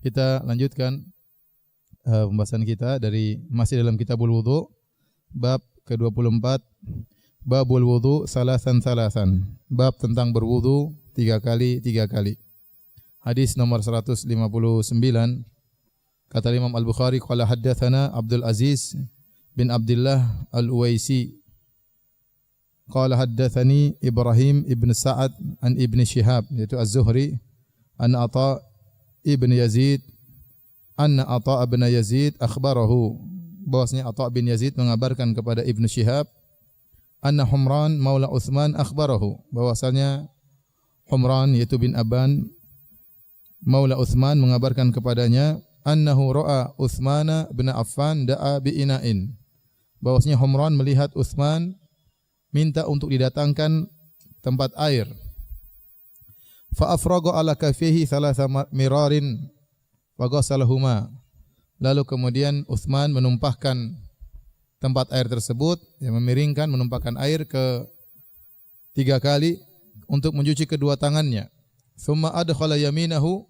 Kita lanjutkan pembahasan kita dari masih dalam Kitabul Wudu, bab ke-24, Babul Wudu salasan. Bab tentang berwudu 3 kali. Hadis nomor 159. Kata Imam Al-Bukhari, qala haddatsana Abdul Aziz bin Abdullah Al-Uwaisi. Qala haddatsani Ibrahim ibn Sa'ad an Ibn Shihab, yaitu Az-Zuhri, an Atha ibn Yazid, anna Atha ibn Yazid akhbarahu, bahwasanya Atha bin Yazid mengabarkan kepada Ibn Shihab, anna Humran maula Utsman akhbarahu, bahwasanya Humran yaitu bin Aban maula Utsman mengabarkan kepadanya, annahu ra'a Utsman bin Affan da'a bi ina'in, bahwasanya Humran melihat Utsman minta untuk didatangkan tempat air. Fa afraga ala kafihi thalatha mirarin wa ghasalahuma. Lalu kemudian Utsman menumpahkan tempat air tersebut, memiringkan, menumpahkan air ke 3 kali untuk mencuci kedua tangannya. Tsumma adkhala yaminahu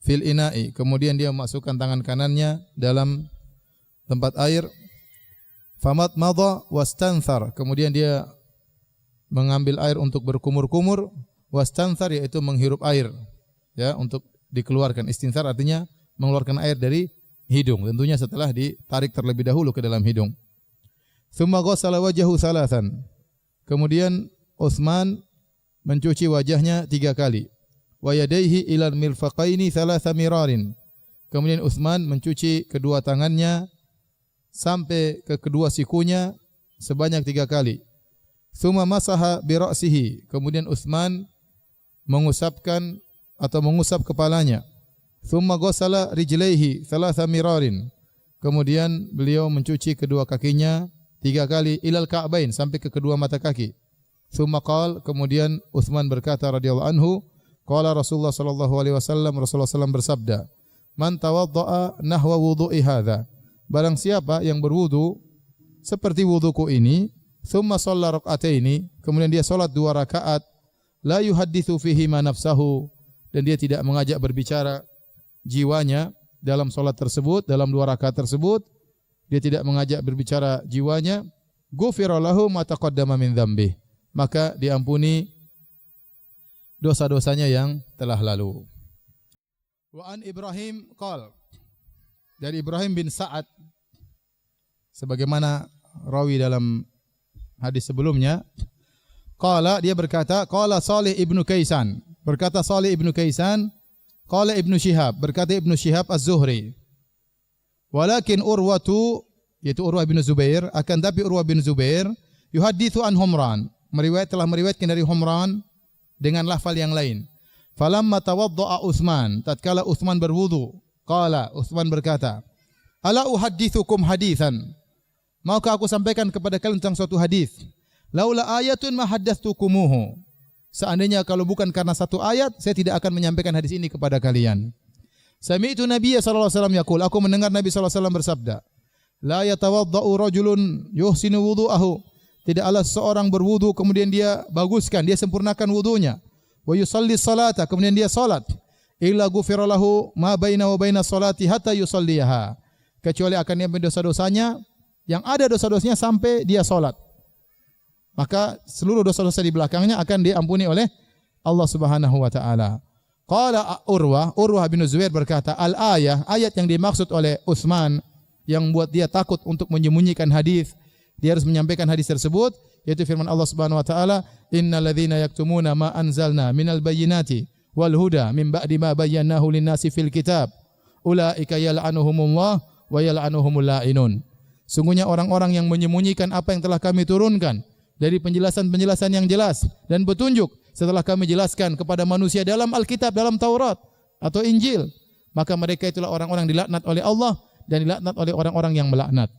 fil ina'i. Kemudian dia memasukkan tangan kanannya dalam tempat air. Famat madha wastanthar, kemudian dia mengambil air untuk berkumur-kumur, wastanthar yaitu menghirup air, ya, untuk dikeluarkan. Istinthar artinya mengeluarkan air dari hidung, tentunya setelah ditarik terlebih dahulu ke dalam hidung. Tsumma ghassala wajhahu salasan, kemudian Utsman mencuci wajahnya 3 kali. Wa yadayhi ilal mirfaqaini thalatha mirarin, kemudian Utsman mencuci kedua tangannya sampai ke kedua sikunya sebanyak 3 kali. Tsumma masaha bi ra'sihi, kemudian Utsman mengusapkan atau mengusap kepalanya. Tsumma ghassala rijlaihi thalatha mirarin, kemudian beliau mencuci kedua kakinya 3 kali, ilal ka'bain, sampai ke kedua mata kaki. Tsumma qala, kemudian Utsman berkata radhiyallahu anhu, qala Rasulullah sallallahu alaihi wasallam, Rasulullah sallallahu bersabda, man tawaddaa nahwa wudu'i hadza, barang siapa yang berwudu seperti wuduku ini, thumma shalla rak'ataini, kemudian dia salat 2 rakaat, la yuhadditsu fihi ma nafsahu, dan dia tidak mengajak berbicara jiwanya dalam salat tersebut, dalam 2 rakaat tersebut dia tidak mengajak berbicara jiwanya, ghufira lahu ma taqaddama min dzambi, maka diampuni dosa-dosanya yang telah lalu. Wa an Ibrahim qala, dari Ibrahim bin Sa'ad, sebagaimana rawi dalam hadis sebelumnya, qala, dia berkata, qala Salih ibnu Kaisan, berkata Salih ibnu Kaisan, qala Ibnu Shihab, berkata Ibnu Shihab Az-Zuhri, walakin Urwatu, yaitu Urwah bin Zubair, akan tapi Urwah bin Zubair yuhaditsu an Humran, telah meriwayatkan dari Humran dengan lafal yang lain. Falamma tawaddaa Utsman, tatkala Utsman berwudu, qala, Utsman berkata, ala uhadditsukum haditsan, maukah aku sampaikan kepada kalian tentang suatu hadis, laula ayatun ma haddatstukumuhu, seandainya kalau bukan karena satu ayat, saya tidak akan menyampaikan hadis ini kepada kalian. Sami'tu Nabiy sallallahu alaihi wasallam yaqul, aku mendengar Nabi sallallahu alaihi wasallam bersabda, la yatawaddau rajulun yuhsinu wudu'ahu, tidaklah seorang berwudu kemudian dia baguskan, dia sempurnakan wudunya, wa yusalli salata, kemudian dia salat, illa ghufira lahu ma baina wa baina salati hatta yusalliha, kecuali akan diampuni dosa-dosanya, yang ada dosa-dosanya sampai dia salat, maka seluruh dosa-dosa di belakangnya akan diampuni oleh Allah Subhanahu wa taala. Qala Urwah bin Zubair berkata, al-ayah, ayat yang dimaksud oleh Utsman yang buat dia takut untuk menyembunyikan hadis, dia harus menyampaikan hadis tersebut, yaitu firman Allah Subhanahu wa taala, innal ladzina yaktumuna ma anzalna minal bayyinati wal huda min ba'di ma bayyanahu lin-nasi fil kitab ulaika yal'anuhumullah wa yal'anuhumul la'inun. Sungguhnya orang-orang yang menyembunyikan apa yang telah kami turunkan dari penjelasan-penjelasan yang jelas dan petunjuk setelah kami jelaskan kepada manusia dalam Alkitab, dalam Taurat atau Injil, maka mereka itulah orang-orang dilaknat oleh Allah dan dilaknat oleh orang-orang yang melaknat.